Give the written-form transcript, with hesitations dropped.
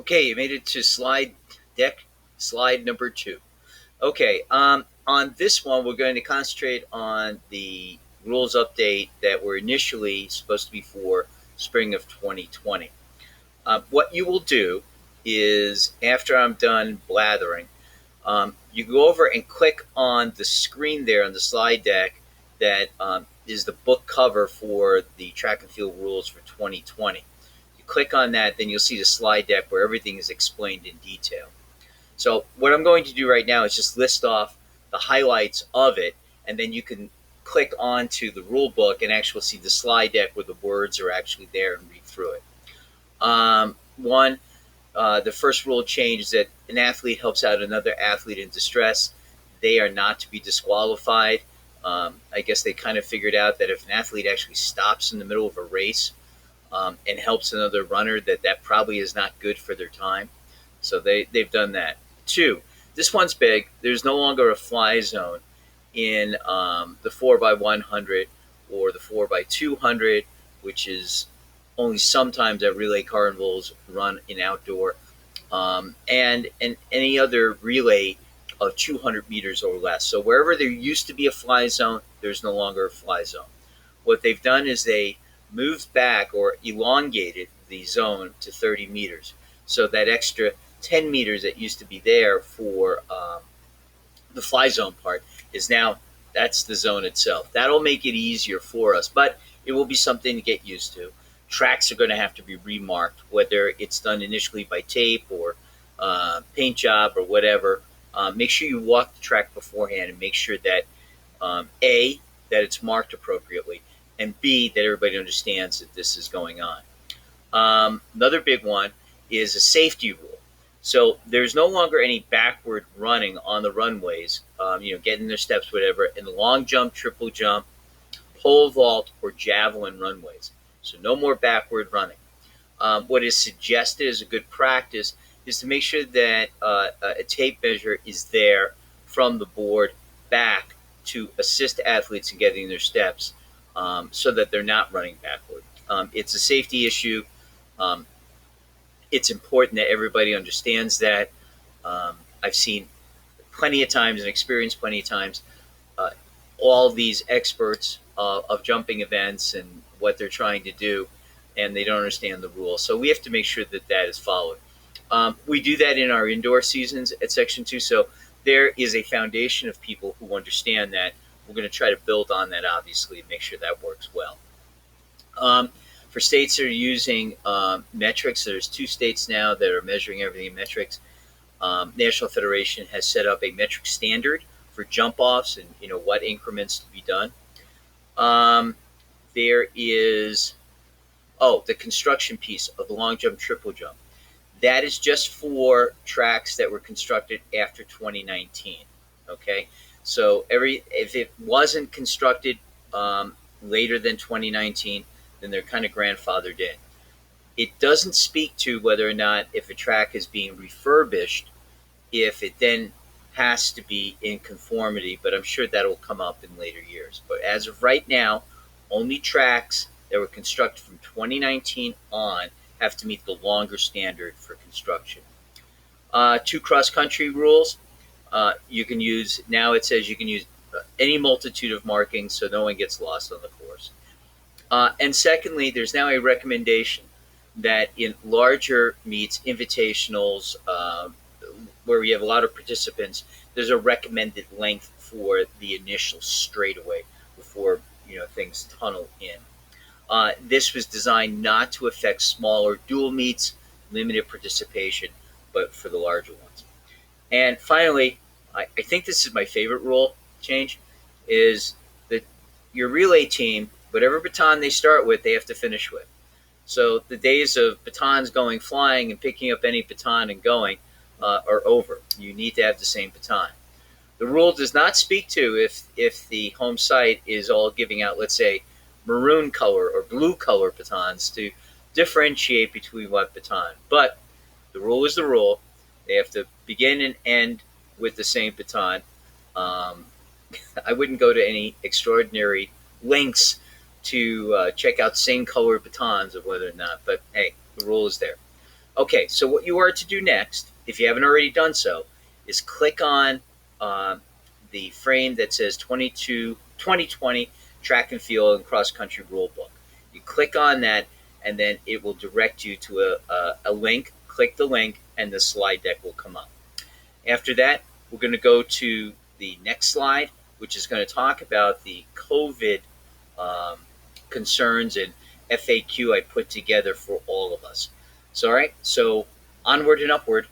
Okay, you made it to slide number 2. Okay, on this one, we're going to concentrate on the rules update that were initially supposed to be for spring of 2020. What you will do is, after I'm done blathering, you go over and click on the screen there on the slide deck that is the book cover for the track and field rules for 2020. You click on that, then you'll see the slide deck where everything is explained in detail. So what I'm going to do right now is just list off the highlights of it, and then you can click onto the rule book and actually see the slide deck where the words are actually there and read through it. The first rule change is that an athlete helps out another athlete in distress. They are not to be disqualified. I guess they kind of figured out that if an athlete actually stops in the middle of a race and helps another runner, that probably is not good for their time. So they've done that. 2, this one's big. There's no longer a fly zone in the 4x100 or the 4x200, which is only sometimes at relay carnivals run in outdoor, and any other relay of 200 meters or less. So wherever there used to be a fly zone, there's no longer a fly zone. What they've done is they moved back or elongated the zone to 30 meters. So that extra 10 meters that used to be there for the fly zone part is now, that's the zone itself. That'll make it easier for us, but it will be something to get used to. Tracks are going to have to be remarked, whether it's done initially by tape or paint job or whatever. Make sure you walk the track beforehand and make sure that A, that it's marked appropriately, and B, that everybody understands that this is going on. Another big one is a safety rule. So there's no longer any backward running on the runways, getting their steps, whatever, in the long jump, triple jump, pole vault, or javelin runways. So no more backward running. What is suggested as a good practice is to make sure that a tape measure is there from the board back to assist athletes in getting their steps so that they're not running backward. It's a safety issue. It's important that everybody understands that. I've seen plenty of times and experienced plenty of times all these experts of jumping events and what they're trying to do, and they don't understand the rules. So we have to make sure that that is followed. We do that in our indoor seasons at Section 2, so there is a foundation of people who understand that. We're going to try to build on that, obviously, and make sure that works well. For states that are using metrics, there's 2 states now that are measuring everything in metrics. National Federation has set up a metric standard for jump-offs and what increments to be done. There is the construction piece of the long jump, triple jump. That is just for tracks that were constructed after 2019. Okay, so if it wasn't constructed later than 2019, then they're kind of grandfathered in. It doesn't speak to whether or not, if a track is being refurbished, if it then has to be in conformity, but I'm sure that will come up in later years. But as of right now, only tracks that were constructed from 2019 on have to meet the longer standard for construction. 2 cross-country rules. You can use, now it says you can use any multitude of markings so no one gets lost on the course. And secondly, there's now a recommendation that in larger meets, invitationals, where we have a lot of participants, there's a recommended length for the initial straightaway before things tunnel in. This was designed not to affect smaller dual meets, limited participation, but for the larger ones. And finally, I think this is my favorite rule change, is that your relay team, whatever baton they start with, they have to finish with. So the days of batons going flying and picking up any baton and going are over. You need to have the same baton. The rule does not speak to if the home site is all giving out, let's say, maroon color or blue color batons to differentiate between what baton. But the rule is the rule. They have to begin and end with the same baton. I wouldn't go to any extraordinary lengths to check out same color batons of whether or not, but hey, the rule is there. Okay, so what you are to do next, if you haven't already done so, is click on the frame that says 2020 Track and Field and Cross Country Rule Book. You click on that, and then it will direct you to a link. Click the link, and the slide deck will come up. After that, we're going to go to the next slide, which is going to talk about the COVID concerns and FAQ I put together for all of us. So, all right, so onward and upward.